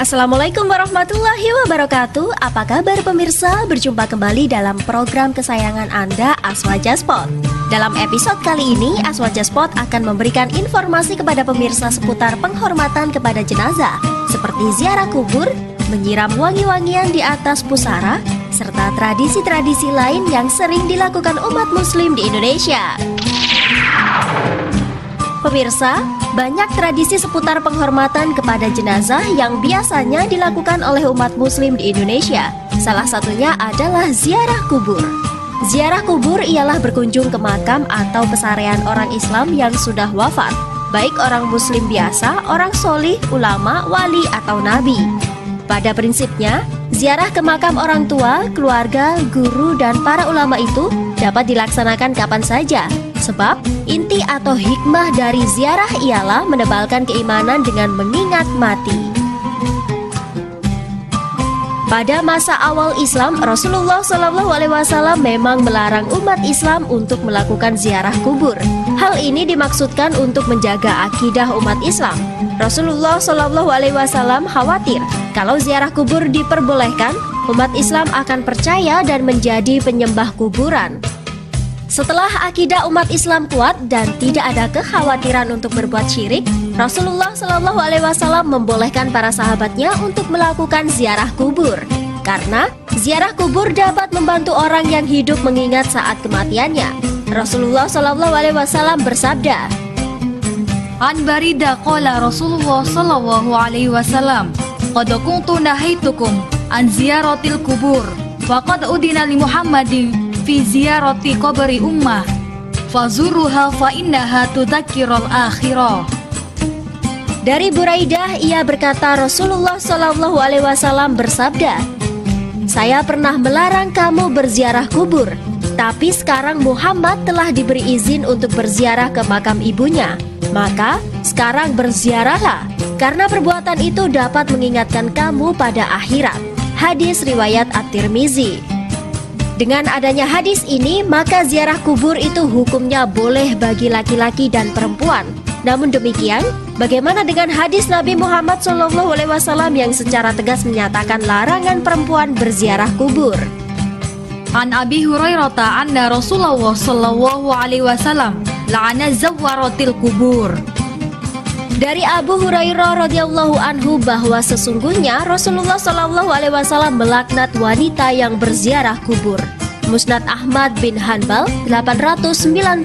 Assalamualaikum warahmatullahi wabarakatuh. Apa kabar pemirsa? Berjumpa kembali dalam program kesayangan Anda, Aswaja Spot. Dalam episode kali ini, Aswaja Spot akan memberikan informasi kepada pemirsa seputar penghormatan kepada jenazah, seperti ziarah kubur, menyiram wangi-wangian di atas pusara, serta tradisi-tradisi lain yang sering dilakukan umat muslim di Indonesia. Pemirsa, banyak tradisi seputar penghormatan kepada jenazah yang biasanya dilakukan oleh umat muslim di Indonesia. Salah satunya adalah ziarah kubur. Ziarah kubur ialah berkunjung ke makam atau pesarean orang Islam yang sudah wafat, baik orang muslim biasa, orang solih, ulama, wali, atau nabi. Pada prinsipnya, ziarah ke makam orang tua, keluarga, guru, dan para ulama itu dapat dilaksanakan kapan saja. Sebab inti atau hikmah dari ziarah ialah menebalkan keimanan dengan mengingat mati. Pada masa awal Islam, Rasulullah SAW memang melarang umat Islam untuk melakukan ziarah kubur. Hal ini dimaksudkan untuk menjaga akidah umat Islam. Rasulullah SAW khawatir kalau ziarah kubur diperbolehkan, umat Islam akan percaya dan menjadi penyembah kuburan. Setelah akidah umat Islam kuat dan tidak ada kekhawatiran untuk berbuat syirik, Rasulullah SAW membolehkan para sahabatnya untuk melakukan ziarah kubur. Karena ziarah kubur dapat membantu orang yang hidup mengingat saat kematiannya. Rasulullah SAW bersabda, An Barida qala Rasulullah SAW, qad kuntu nahaitukum an ziyaratil kubur, faqad udina li Muhammadin fi ziyarati qabri ummah fazuruha fa innaha tudzakkirul akhirah. Dari Buraidah ia berkata, Rasulullah SAW bersabda, saya pernah melarang kamu berziarah kubur, tapi sekarang Muhammad telah diberi izin untuk berziarah ke makam ibunya. Maka sekarang berziarahlah, karena perbuatan itu dapat mengingatkan kamu pada akhirat. Hadis riwayat At-Tirmizi. Dengan adanya hadis ini, maka ziarah kubur itu hukumnya boleh bagi laki-laki dan perempuan. Namun demikian, bagaimana dengan hadis Nabi Muhammad SAW yang secara tegas menyatakan larangan perempuan berziarah kubur? An Abi Hurairah anna Rasulullah SAW la'ana zawaratil kubur. Dari Abu Hurairah radhiyallahu anhu bahwa sesungguhnya Rasulullah SAW melaknat wanita yang berziarah kubur. Musnad Ahmad bin Hanbal 895.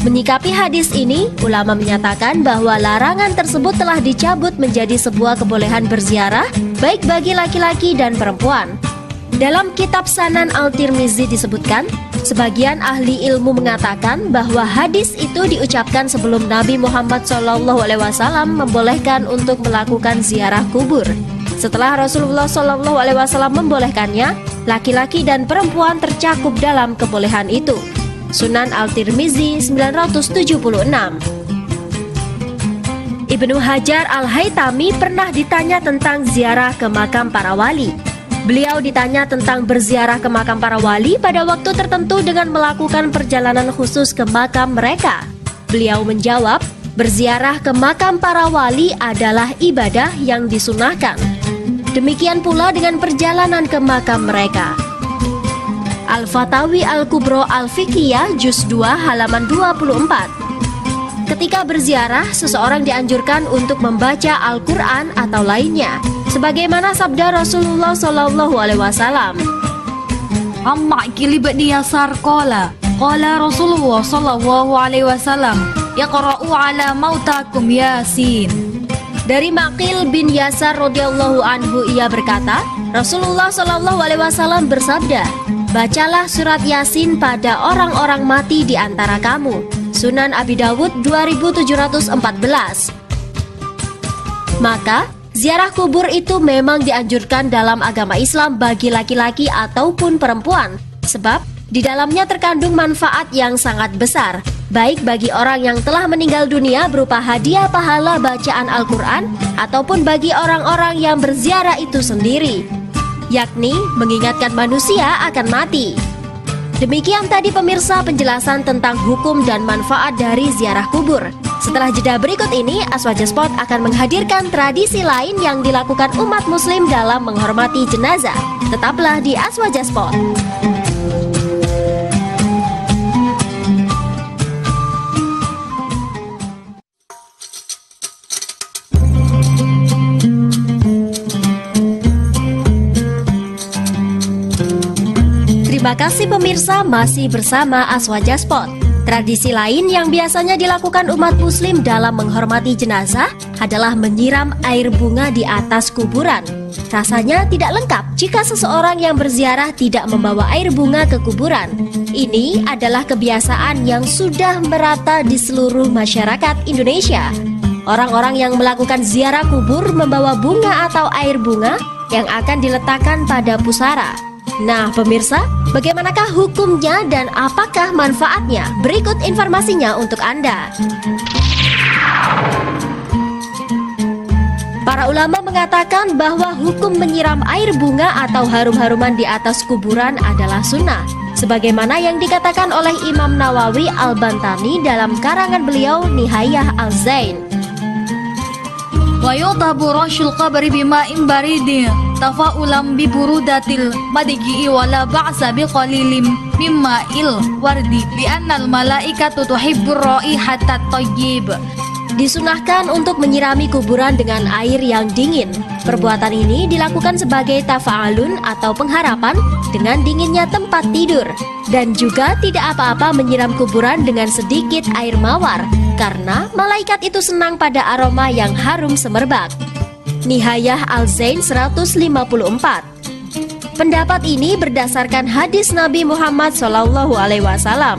Menyikapi hadis ini, ulama menyatakan bahwa larangan tersebut telah dicabut menjadi sebuah kebolehan berziarah baik bagi laki-laki dan perempuan. Dalam kitab Sanan Al-Tirmizi disebutkan, sebagian ahli ilmu mengatakan bahwa hadis itu diucapkan sebelum Nabi Muhammad SAW membolehkan untuk melakukan ziarah kubur. Setelah Rasulullah SAW membolehkannya, laki-laki dan perempuan tercakup dalam kebolehan itu. Sunan Al-Tirmizi 976. Ibnu Hajar Al-Haytami pernah ditanya tentang ziarah ke makam para wali. Beliau ditanya tentang berziarah ke makam para wali pada waktu tertentu dengan melakukan perjalanan khusus ke makam mereka. Beliau menjawab, berziarah ke makam para wali adalah ibadah yang disunahkan. Demikian pula dengan perjalanan ke makam mereka. Al-Fatawi Al-Kubro Al-Fiqhiyah Juz 2 halaman 24. Ketika berziarah, seseorang dianjurkan untuk membaca Al-Quran atau lainnya, sebagaimana sabda Rasulullah SAW. Amma kilibad yasar qala Rasulullah SAW, yaqra'u ala mautakum yasin. Dari Maqil bin Yasar radhiyallahu anhu ia berkata, Rasulullah SAW bersabda, bacalah surat Yasin pada orang-orang mati di antara kamu. Sunan Abi Dawud 2714. Maka ziarah kubur itu memang dianjurkan dalam agama Islam bagi laki-laki ataupun perempuan, sebab di dalamnya terkandung manfaat yang sangat besar, baik bagi orang yang telah meninggal dunia berupa hadiah pahala bacaan Al-Quran, ataupun bagi orang-orang yang berziarah itu sendiri, yakni mengingatkan manusia akan mati. Demikian tadi pemirsa penjelasan tentang hukum dan manfaat dari ziarah kubur. Setelah jeda berikut ini, Aswaja Sport akan menghadirkan tradisi lain yang dilakukan umat muslim dalam menghormati jenazah. Tetaplah di Aswaja Sport. Terima kasih pemirsa, masih bersama Aswaja Sport. Tradisi lain yang biasanya dilakukan umat muslim dalam menghormati jenazah adalah menyiram air bunga di atas kuburan. Rasanya tidak lengkap jika seseorang yang berziarah tidak membawa air bunga ke kuburan. Ini adalah kebiasaan yang sudah merata di seluruh masyarakat Indonesia. Orang-orang yang melakukan ziarah kubur membawa bunga atau air bunga yang akan diletakkan pada pusara. Nah pemirsa, bagaimanakah hukumnya dan apakah manfaatnya? Berikut informasinya untuk Anda. Para ulama mengatakan bahwa hukum menyiram air bunga atau harum-haruman di atas kuburan adalah sunnah, sebagaimana yang dikatakan oleh Imam Nawawi Al-Bantani dalam karangan beliau Nihayah Al-Zain. Wa yutabu rashul qabri bima'in baridin tafa'ulam bi burudatil madigi wala ba'sa bi qalilin mimma il wardi li'anna al malaikatu tuhibbur raihata thayyib. Disunahkan untuk menyirami kuburan dengan air yang dingin. Perbuatan ini dilakukan sebagai tafa'alun atau pengharapan dengan dinginnya tempat tidur. Dan juga tidak apa-apa menyiram kuburan dengan sedikit air mawar, karena malaikat itu senang pada aroma yang harum semerbak. Nihayah Al-Zain 154. Pendapat ini berdasarkan hadis Nabi Muhammad SAW.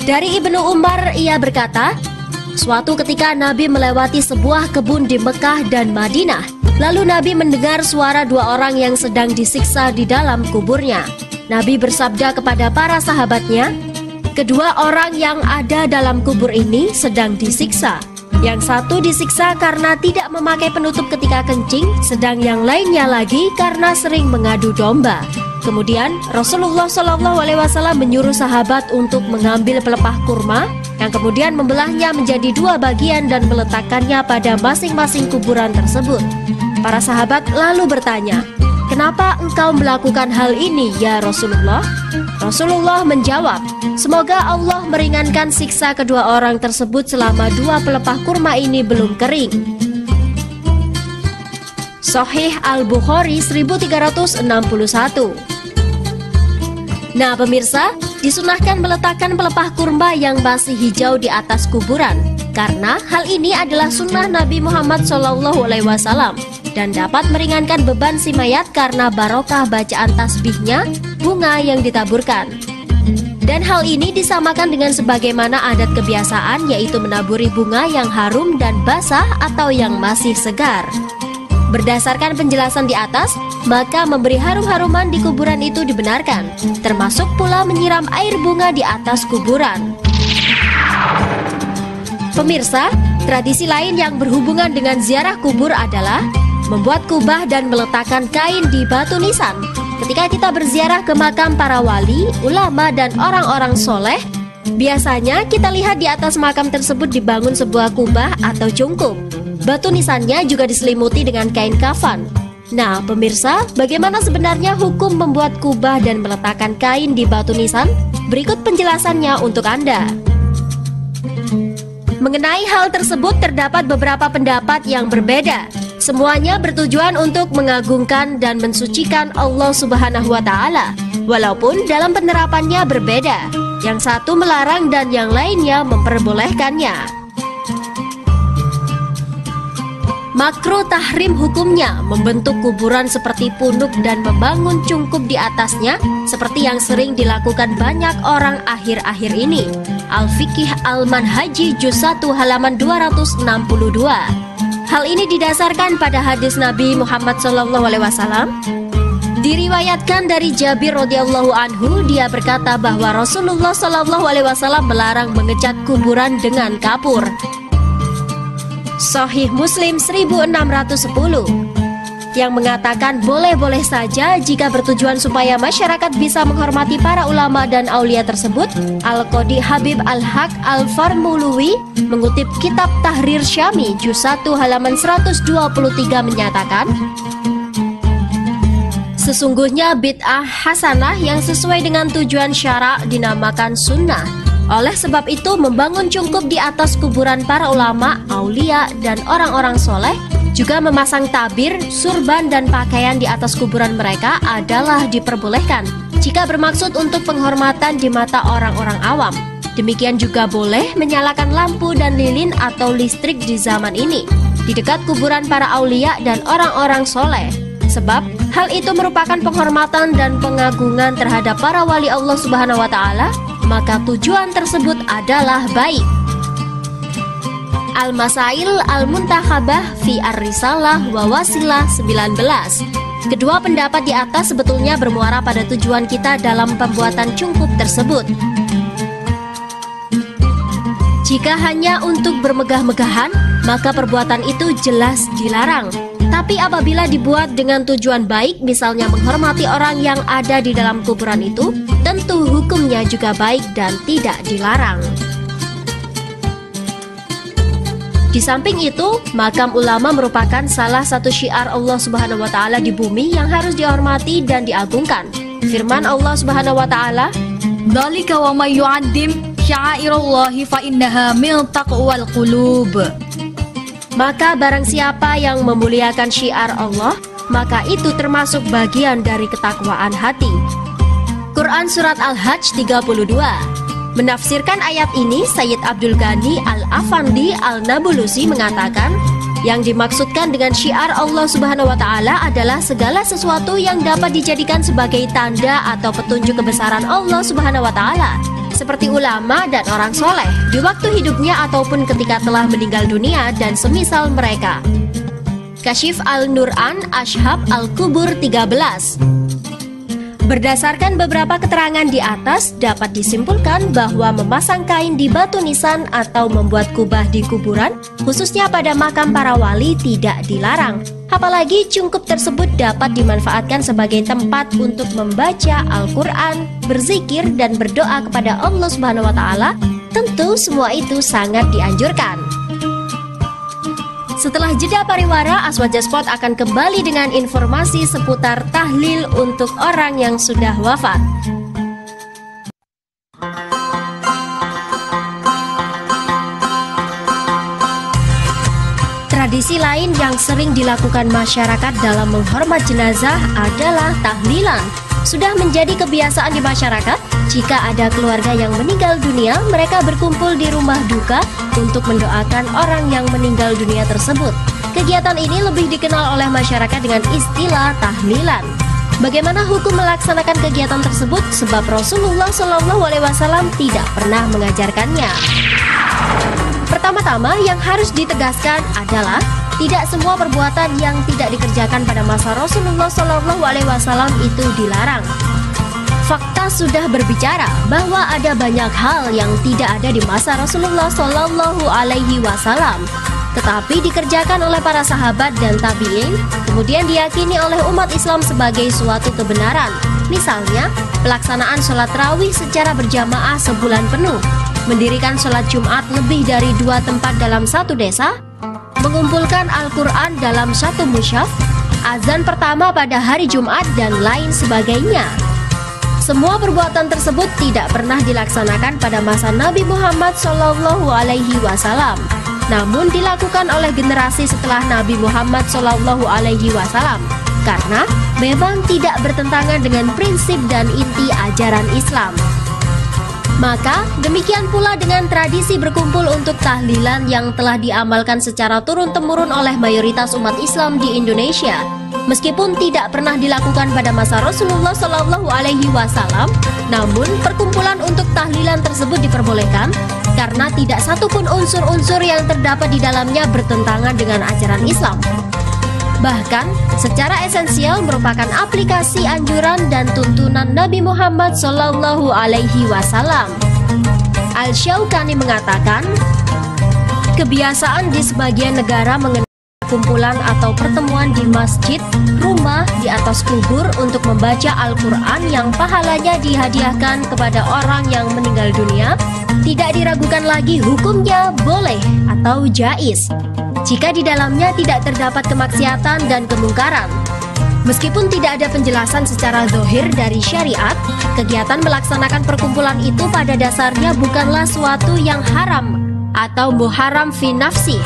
Dari Ibnu Umar ia berkata, suatu ketika Nabi melewati sebuah kebun di Mekah dan Madinah. Lalu Nabi mendengar suara dua orang yang sedang disiksa di dalam kuburnya. Nabi bersabda kepada para sahabatnya, kedua orang yang ada dalam kubur ini sedang disiksa. Yang satu disiksa karena tidak memakai penutup ketika kencing, sedang yang lainnya lagi karena sering mengadu domba. Kemudian Rasulullah SAW menyuruh sahabat untuk mengambil pelepah kurma, yang kemudian membelahnya menjadi dua bagian dan meletakkannya pada masing-masing kuburan tersebut. Para sahabat lalu bertanya, kenapa engkau melakukan hal ini ya Rasulullah? Rasulullah menjawab, semoga Allah meringankan siksa kedua orang tersebut selama dua pelepah kurma ini belum kering. Sahih Al-Bukhari 1361. Nah pemirsa, disunahkan meletakkan pelepah kurma yang masih hijau di atas kuburan, karena hal ini adalah sunnah Nabi Muhammad SAW dan dapat meringankan beban si mayat karena barokah bacaan tasbihnya, bunga yang ditaburkan. Dan hal ini disamakan dengan sebagaimana adat kebiasaan, yaitu menaburi bunga yang harum dan basah atau yang masih segar. Berdasarkan penjelasan di atas, maka memberi harum-haruman di kuburan itu dibenarkan, termasuk pula menyiram air bunga di atas kuburan. Pemirsa, tradisi lain yang berhubungan dengan ziarah kubur adalah membuat kubah dan meletakkan kain di batu nisan. Ketika kita berziarah ke makam para wali, ulama, dan orang-orang soleh, biasanya kita lihat di atas makam tersebut dibangun sebuah kubah atau cungkup. Batu nisannya juga diselimuti dengan kain kafan. Nah pemirsa, bagaimana sebenarnya hukum membuat kubah dan meletakkan kain di batu nisan? Berikut penjelasannya untuk Anda. Mengenai hal tersebut terdapat beberapa pendapat yang berbeda. Semuanya bertujuan untuk mengagungkan dan mensucikan Allah Subhanahu wa Ta'ala, walaupun dalam penerapannya berbeda. Yang satu melarang dan yang lainnya memperbolehkannya. Makruh tahrim hukumnya membentuk kuburan seperti punuk dan membangun cungkup di atasnya, seperti yang sering dilakukan banyak orang akhir-akhir ini. Al-Fiqih Al-Manhaji Juz 1 halaman 262. Hal ini didasarkan pada hadis Nabi Muhammad SAW. Diriwayatkan dari Jabir radhiyallahu anhu, dia berkata bahwa Rasulullah SAW melarang mengecat kuburan dengan kapur. Sahih Muslim 1610. yang mengatakan boleh-boleh saja jika bertujuan supaya masyarakat bisa menghormati para ulama dan aulia tersebut. Al-Qadi Habib Al-Haq Al-Farmuluwi mengutip kitab Tahrir Syami juz 1 halaman 123 menyatakan, sesungguhnya bid'ah hasanah yang sesuai dengan tujuan syara' dinamakan sunnah. Oleh sebab itu, membangun cungkup di atas kuburan para ulama, aulia, dan orang-orang soleh, juga memasang tabir, surban, dan pakaian di atas kuburan mereka adalah diperbolehkan jika bermaksud untuk penghormatan di mata orang-orang awam. Demikian juga boleh menyalakan lampu dan lilin atau listrik di zaman ini di dekat kuburan para aulia dan orang-orang soleh, sebab hal itu merupakan penghormatan dan pengagungan terhadap para wali Allah Subhanahu wa Ta'ala, maka tujuan tersebut adalah baik. Al-Masail Al-Muntakhabah fi Ar-Risalah wa Wasilah 19. Kedua pendapat di atas sebetulnya bermuara pada tujuan kita dalam pembuatan cungkup tersebut. Jika hanya untuk bermegah-megahan, maka perbuatan itu jelas dilarang. Tapi apabila dibuat dengan tujuan baik, misalnya menghormati orang yang ada di dalam kuburan itu, tentu hukumnya juga baik dan tidak dilarang. Di samping itu, makam ulama merupakan salah satu syiar Allah Subhanahu wa Ta'ala di bumi yang harus dihormati dan diagungkan. Firman Allah Subhanahu wa Ta'ala, "Dzalika wa may yu'azzim sya'airallahi fa innaha min taqwal qulub." Maka barang siapa yang memuliakan syiar Allah, maka itu termasuk bagian dari ketakwaan hati. Quran Surat Al-Hajj 32. Menafsirkan ayat ini, Sayyid Abdul Ghani Al-Afandi Al-Nabulusi mengatakan, yang dimaksudkan dengan syiar Allah Subhanahu wa Ta'ala adalah segala sesuatu yang dapat dijadikan sebagai tanda atau petunjuk kebesaran Allah Subhanahu wa Ta'ala, seperti ulama dan orang soleh di waktu hidupnya ataupun ketika telah meninggal dunia dan semisal mereka. Kasyif Al-Nur'an Ashab Al-Kubur 13. Berdasarkan beberapa keterangan di atas, dapat disimpulkan bahwa memasang kain di batu nisan atau membuat kubah di kuburan, khususnya pada makam para wali, tidak dilarang. Apalagi cungkup tersebut dapat dimanfaatkan sebagai tempat untuk membaca Al-Quran, berzikir, dan berdoa kepada Allah Subhanahu wa Ta'ala. Tentu semua itu sangat dianjurkan. Setelah jeda pariwara, Aswaja Spot akan kembali dengan informasi seputar tahlil untuk orang yang sudah wafat. Tradisi lain yang sering dilakukan masyarakat dalam menghormat jenazah adalah tahlilan. Sudah menjadi kebiasaan di masyarakat, jika ada keluarga yang meninggal dunia, mereka berkumpul di rumah duka untuk mendoakan orang yang meninggal dunia tersebut. Kegiatan ini lebih dikenal oleh masyarakat dengan istilah tahlilan. Bagaimana hukum melaksanakan kegiatan tersebut? Sebab Rasulullah SAW tidak pernah mengajarkannya. Pertama-tama yang harus ditegaskan adalah tidak semua perbuatan yang tidak dikerjakan pada masa Rasulullah SAW itu dilarang. Fakta sudah berbicara bahwa ada banyak hal yang tidak ada di masa Rasulullah SAW, tetapi dikerjakan oleh para sahabat dan tabi'in, kemudian diyakini oleh umat Islam sebagai suatu kebenaran. Misalnya, pelaksanaan sholat tarawih secara berjamaah sebulan penuh, mendirikan sholat Jumat lebih dari 2 tempat dalam satu desa, mengumpulkan Al-Quran dalam satu mushaf, azan pertama pada hari Jumat, dan lain sebagainya. Semua perbuatan tersebut tidak pernah dilaksanakan pada masa Nabi Muhammad SAW, namun dilakukan oleh generasi setelah Nabi Muhammad SAW, karena memang tidak bertentangan dengan prinsip dan inti ajaran Islam. Maka demikian pula dengan tradisi berkumpul untuk tahlilan yang telah diamalkan secara turun-temurun oleh mayoritas umat Islam di Indonesia. Meskipun tidak pernah dilakukan pada masa Rasulullah SAW, namun perkumpulan untuk tahlilan tersebut diperbolehkan karena tidak satupun unsur-unsur yang terdapat di dalamnya bertentangan dengan ajaran Islam. Bahkan secara esensial merupakan aplikasi anjuran dan tuntunan Nabi Muhammad SAW. Al-Syaukani mengatakan, kebiasaan di sebagian negara mengenai perkumpulan atau pertemuan di masjid, rumah, di atas kubur untuk membaca Al-Quran yang pahalanya dihadiahkan kepada orang yang meninggal dunia, tidak diragukan lagi hukumnya boleh atau jaiz jika di dalamnya tidak terdapat kemaksiatan dan kemungkaran. Meskipun tidak ada penjelasan secara zahir dari syariat, kegiatan melaksanakan perkumpulan itu pada dasarnya bukanlah suatu yang haram atau muharram fi nafsi.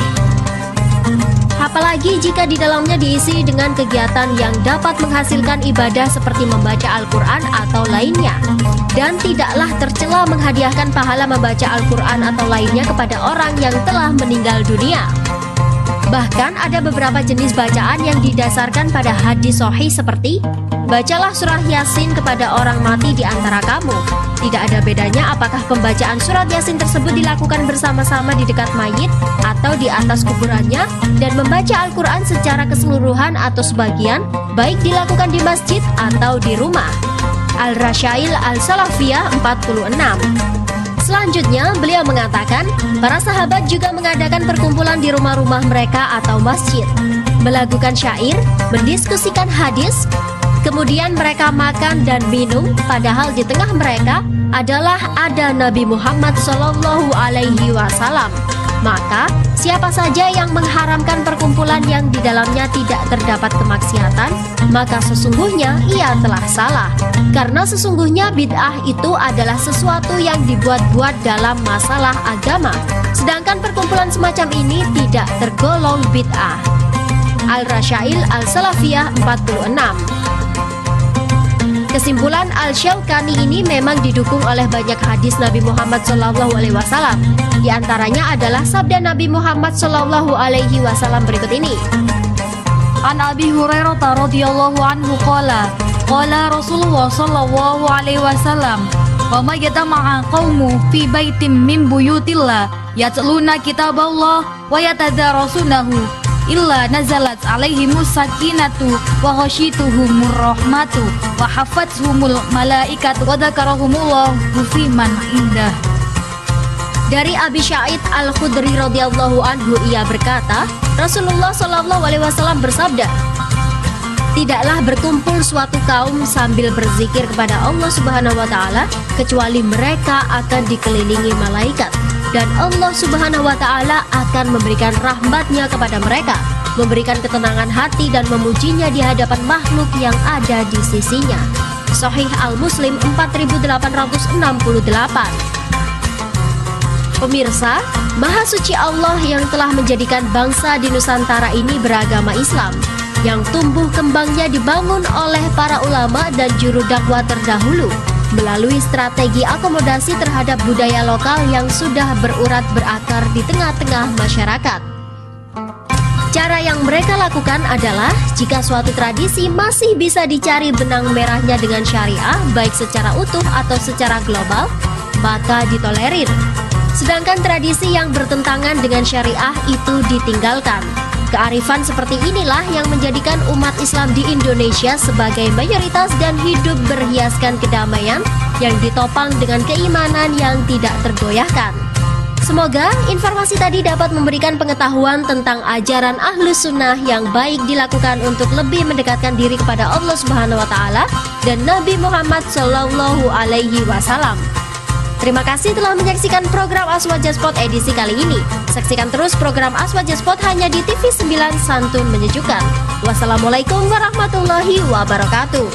Apalagi jika di dalamnya diisi dengan kegiatan yang dapat menghasilkan ibadah seperti membaca Al-Quran atau lainnya, dan tidaklah tercela menghadiahkan pahala membaca Al-Quran atau lainnya kepada orang yang telah meninggal dunia. Bahkan ada beberapa jenis bacaan yang didasarkan pada hadis sahih seperti bacalah surah Yasin kepada orang mati di antara kamu. Tidak ada bedanya apakah pembacaan surat Yasin tersebut dilakukan bersama-sama di dekat mayit atau di atas kuburannya, dan membaca Al-Quran secara keseluruhan atau sebagian, baik dilakukan di masjid atau di rumah. Al-Rasyail Al-Salafiyah 46. Selanjutnya, beliau mengatakan, para sahabat juga mengadakan perkumpulan di rumah-rumah mereka atau masjid, melakukan syair, mendiskusikan hadis, kemudian mereka makan dan minum, padahal di tengah mereka adalah ada Nabi Muhammad SAW. Maka, siapa saja yang mengharamkan perkumpulan yang di dalamnya tidak terdapat kemaksiatan, maka sesungguhnya ia telah salah. Karena sesungguhnya bid'ah itu adalah sesuatu yang dibuat-buat dalam masalah agama, sedangkan perkumpulan semacam ini tidak tergolong bid'ah. Al-Rasyail Al-Salafiyah 46. Kesimpulan Al-Syaukani ini memang didukung oleh banyak hadis Nabi Muhammad SAW. Di antaranya adalah sabda Nabi Muhammad SAW berikut ini. An Abi Hurairah radhiyallahu anhu qala Rasulullah sallallahu alaihi wasallam, wa ma yatama'a qaumu fi baitin min buyutillah yatluna kitaballah wa yatadarasunahu illa nazalat alaihimus sakinatu wa ghasyituhumur rahmatu wa hafathumul malaikatu wa dzakarahumullahu fi man indah. Dari Abi Sa'id Al-Khudri radhiyallahu anhu, ia berkata, Rasulullah SAW bersabda, tidaklah berkumpul suatu kaum sambil berzikir kepada Allah Subhanahu wa taala kecuali mereka akan dikelilingi malaikat, dan Allah Subhanahu wa taala akan memberikan rahmatnya kepada mereka, memberikan ketenangan hati dan memujinya di hadapan makhluk yang ada di sisinya. Sahih Al-Muslim 4868. Pemirsa, Maha Suci Allah yang telah menjadikan bangsa di Nusantara ini beragama Islam, yang tumbuh kembangnya dibangun oleh para ulama dan juru dakwah terdahulu melalui strategi akomodasi terhadap budaya lokal yang sudah berurat berakar di tengah-tengah masyarakat. Cara yang mereka lakukan adalah jika suatu tradisi masih bisa dicari benang merahnya dengan syariah, baik secara utuh atau secara global, maka ditolerir. Sedangkan tradisi yang bertentangan dengan syariah itu ditinggalkan. Kearifan seperti inilah yang menjadikan umat Islam di Indonesia sebagai mayoritas dan hidup berhiaskan kedamaian yang ditopang dengan keimanan yang tidak tergoyahkan. Semoga informasi tadi dapat memberikan pengetahuan tentang ajaran Ahlus Sunnah yang baik dilakukan untuk lebih mendekatkan diri kepada Allah Subhanahu wa taala dan Nabi Muhammad sallallahu alaihi wasallam. Terima kasih telah menyaksikan program Aswaja Spot edisi kali ini. Saksikan terus program Aswaja Spot hanya di TV 9 Santun Menyejukkan. Wassalamualaikum warahmatullahi wabarakatuh.